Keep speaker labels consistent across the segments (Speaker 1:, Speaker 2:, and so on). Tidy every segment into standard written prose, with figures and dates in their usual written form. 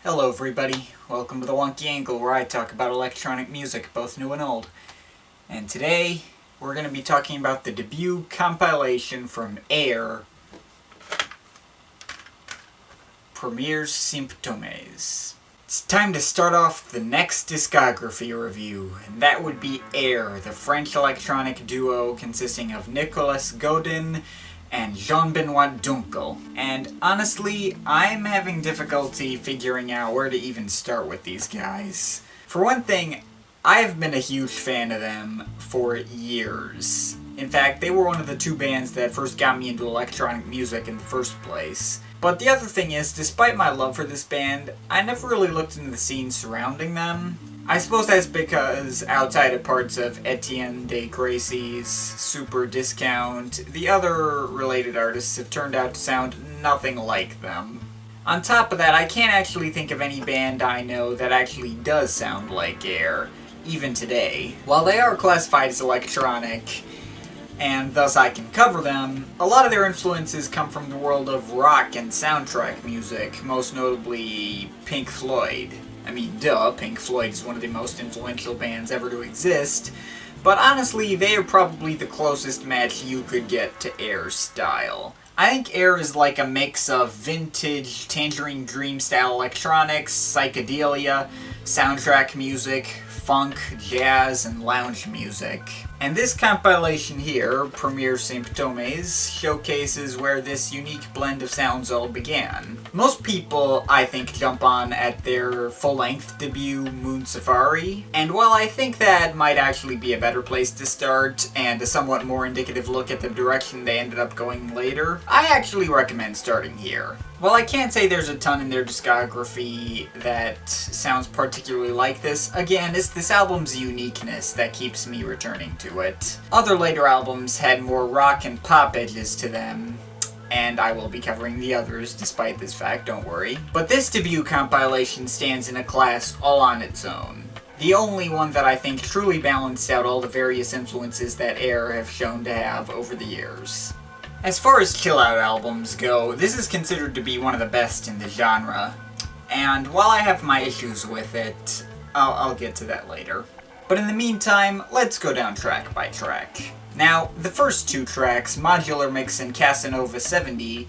Speaker 1: Hello everybody, welcome to the Wonky Angle where I talk about electronic music, both new and old. And today, we're going to be talking about the debut compilation from Air, Premier's Symptomes. It's time to start off the next discography review, and that would be Air, the French electronic duo consisting of Nicolas Godin and Jean-Benoit Dunkel. And honestly, I'm having difficulty figuring out where to even start with these guys. For one thing, I've been a huge fan of them for years. In fact, they were one of the two bands that first got me into electronic music in the first place. But the other thing is, despite my love for this band, I never really looked into the scene surrounding them. I suppose that's because outside of parts of Etienne de Gracie's Super Discount, the other related artists have turned out to sound nothing like them. On top of that, I can't actually think of any band I know that actually does sound like Air, even today. While they are classified as electronic, and thus I can cover them, a lot of their influences come from the world of rock and soundtrack music, most notably Pink Floyd. I mean, duh, Pink Floyd is one of the most influential bands ever to exist, but honestly, they are probably the closest match you could get to Air's style. I think Air is like a mix of vintage Tangerine Dream style electronics, psychedelia, soundtrack music, funk, jazz, and lounge music. And this compilation here, Premiere Symptomes, showcases where this unique blend of sounds all began. Most people, I think, jump on at their full-length debut, Moon Safari, and while I think that might actually be a better place to start, and a somewhat more indicative look at the direction they ended up going later, I actually recommend starting here. While I can't say there's a ton in their discography that sounds particularly like this, again, it's this album's uniqueness that keeps me returning to it. Other later albums had more rock and pop edges to them, and I will be covering the others despite this fact, don't worry. But this debut compilation stands in a class all on its own. The only one that I think truly balanced out all the various influences that Air have shown to have over the years. As far as chill-out albums go, this is considered to be one of the best in the genre, and while I have my issues with it, I'll get to that later. But in the meantime, let's go down track by track. Now, the first two tracks, Modular Mix and Casanova 70,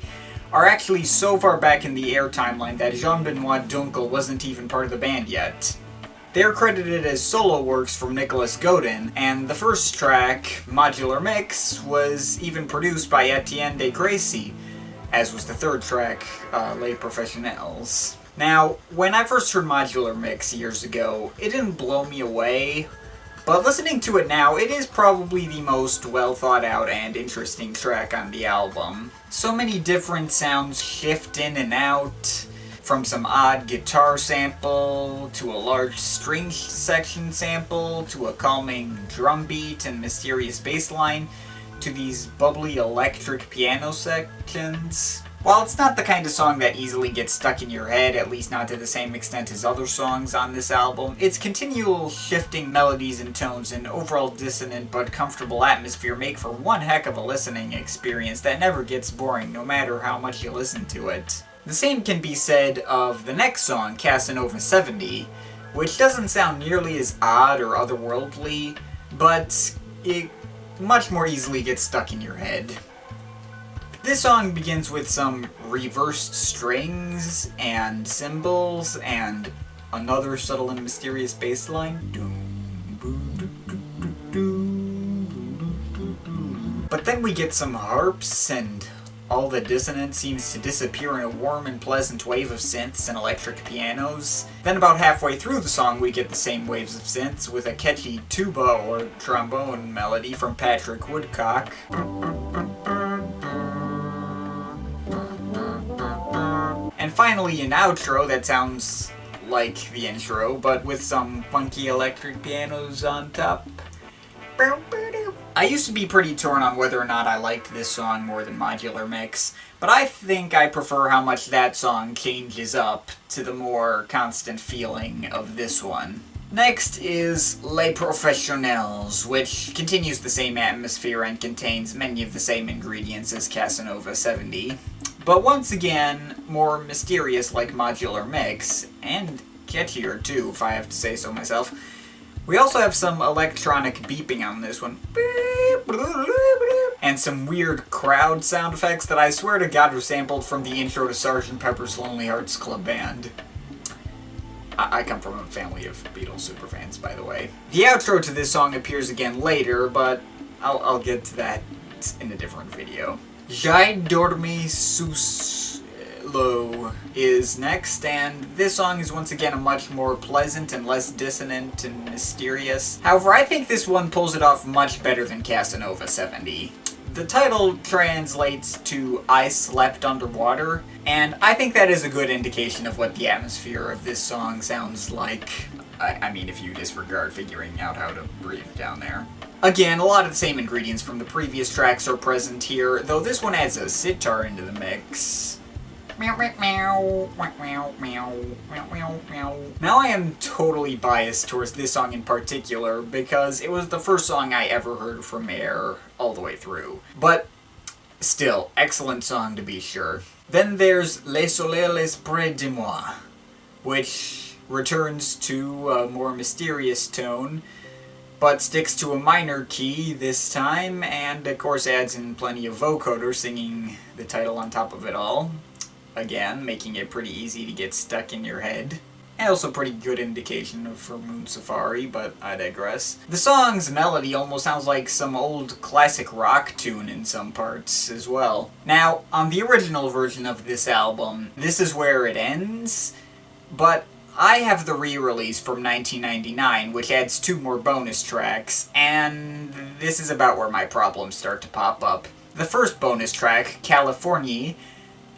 Speaker 1: are actually so far back in the Air timeline that Jean-Benoit Dunkel wasn't even part of the band yet. They are credited as solo works from Nicolas Godin, and the first track, Modular Mix, was even produced by Etienne de Gracie, as was the third track, Les Professionnels. Now, when I first heard Modular Mix years ago, it didn't blow me away, but listening to it now, it is probably the most well thought out and interesting track on the album. So many different sounds shift in and out, from some odd guitar sample, to a large string section sample, to a calming drum beat and mysterious bass line, to these bubbly electric piano sections. While it's not the kind of song that easily gets stuck in your head, at least not to the same extent as other songs on this album, its continual shifting melodies and tones and overall dissonant but comfortable atmosphere make for one heck of a listening experience that never gets boring no matter how much you listen to it. The same can be said of the next song, Casanova 70, which doesn't sound nearly as odd or otherworldly, but it much more easily gets stuck in your head. This song begins with some reversed strings and cymbals and another subtle and mysterious bass line. But then we get some harps and all the dissonance seems to disappear in a warm and pleasant wave of synths and electric pianos. Then about halfway through the song we get the same waves of synths with a catchy tuba or trombone melody from Patrick Woodcock. And finally an outro that sounds like the intro, but with some funky electric pianos on top. I used to be pretty torn on whether or not I liked this song more than Modular Mix, but I think I prefer how much that song changes up to the more constant feeling of this one. Next is Les Professionnels, which continues the same atmosphere and contains many of the same ingredients as Casanova 70. but once again, more mysterious like Modular mix, and catchier too, if I have to say so myself. We also have some electronic beeping on this one. And some weird crowd sound effects that I swear to God were sampled from the intro to Sgt. Pepper's Lonely Hearts Club Band. I come from a family of Beatles superfans, by the way. The outro to this song appears again later, but I'll get to that in a different video. Dormi, Sous is next, and this song is once again a much more pleasant and less dissonant and mysterious. However, I think this one pulls it off much better than Casanova 70. The title translates to I Slept Underwater, and I think that is a good indication of what the atmosphere of this song sounds like. I mean, if you disregard figuring out how to breathe down there. Again, a lot of the same ingredients from the previous tracks are present here, though this one adds a sitar into the mix. Now I am totally biased towards this song in particular because it was the first song I ever heard from Air all the way through. But still, excellent song to be sure. Then there's Le Soleil est près de moi, which returns to a more mysterious tone, but sticks to a minor key this time, and of course adds in plenty of vocoder singing the title on top of it all. Again, making it pretty easy to get stuck in your head. And also pretty good indication for Moon Safari, but I digress. The song's melody almost sounds like some old classic rock tune in some parts as well. Now, on the original version of this album, this is where it ends, but I have the re-release from 1999, which adds 2 more bonus tracks, and this is about where my problems start to pop up. The first bonus track, California,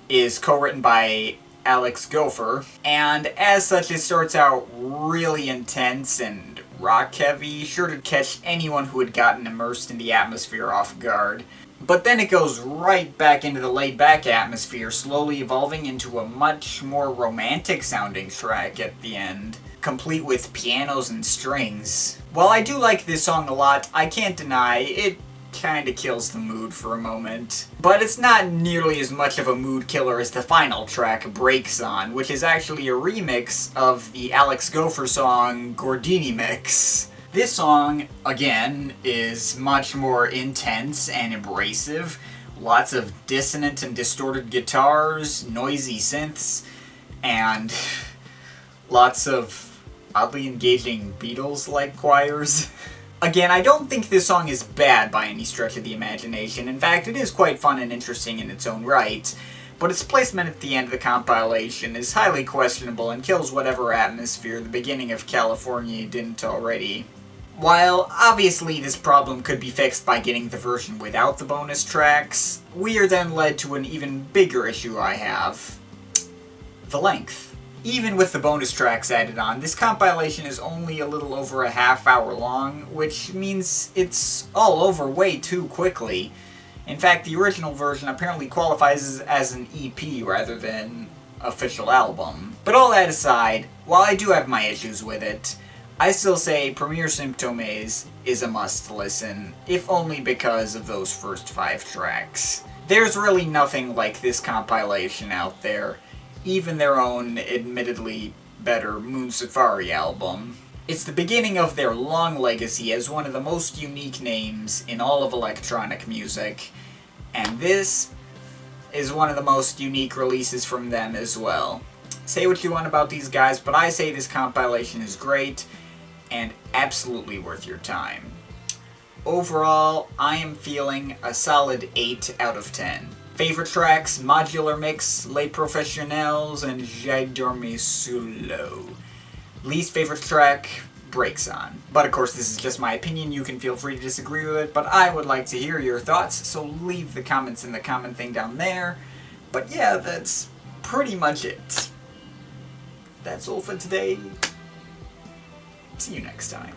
Speaker 1: is co-written by Alex Gopher, and as such it starts out really intense and rock-heavy, sure to catch anyone who had gotten immersed in the atmosphere off guard. But then it goes right back into the laid-back atmosphere, slowly evolving into a much more romantic-sounding track at the end, complete with pianos and strings. While I do like this song a lot, I can't deny it kinda kills the mood for a moment. But it's not nearly as much of a mood killer as the final track, Breaks On, which is actually a remix of the Alex Gopher song Gordini Mix. This song, again, is much more intense and abrasive. Lots of dissonant and distorted guitars, noisy synths, and lots of oddly engaging Beatles-like choirs. Again, I don't think this song is bad by any stretch of the imagination. In fact, it is quite fun and interesting in its own right, but its placement at the end of the compilation is highly questionable and kills whatever atmosphere the beginning of California didn't already. While obviously this problem could be fixed by getting the version without the bonus tracks, we are then led to an even bigger issue I have: the length. Even with the bonus tracks added on, this compilation is only a little over a half-hour long, which means it's all over way too quickly. In fact, the original version apparently qualifies as an EP rather than official album. But all that aside, while I do have my issues with it, I still say Premier Symptomes is a must-listen, if only because of those first 5 tracks. There's really nothing like this compilation out there, even their own, admittedly better Moon Safari album. It's the beginning of their long legacy as one of the most unique names in all of electronic music, and this is one of the most unique releases from them as well. Say what you want about these guys, but I say this compilation is great, and absolutely worth your time. Overall, I am feeling a solid 8 out of 10. Favorite tracks: Modular Mix, Les Professionnels, and J'ai Dormi Sous. Least favorite track: Breaks On. But of course, this is just my opinion. You can feel free to disagree with it, but I would like to hear your thoughts, so leave the comments in the comment thing down there. But yeah, that's pretty much it. That's all for today. See you next time.